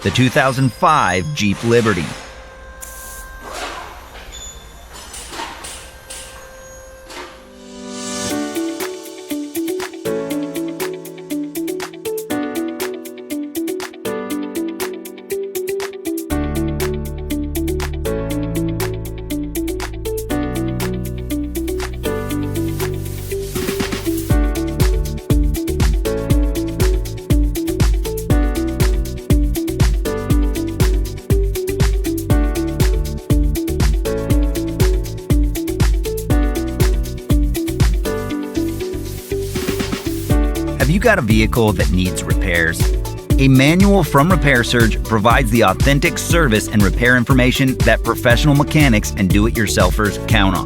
the 2005 Jeep Liberty. Have you got a vehicle that needs repairs? A manual from Repair Surge provides the authentic service and repair information that professional mechanics and do-it-yourselfers count on.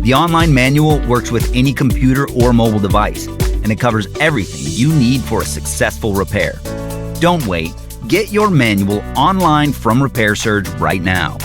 The online manual works with any computer or mobile device, and it covers everything you need for a successful repair. Don't wait. Get your manual online from Repair Surge right now.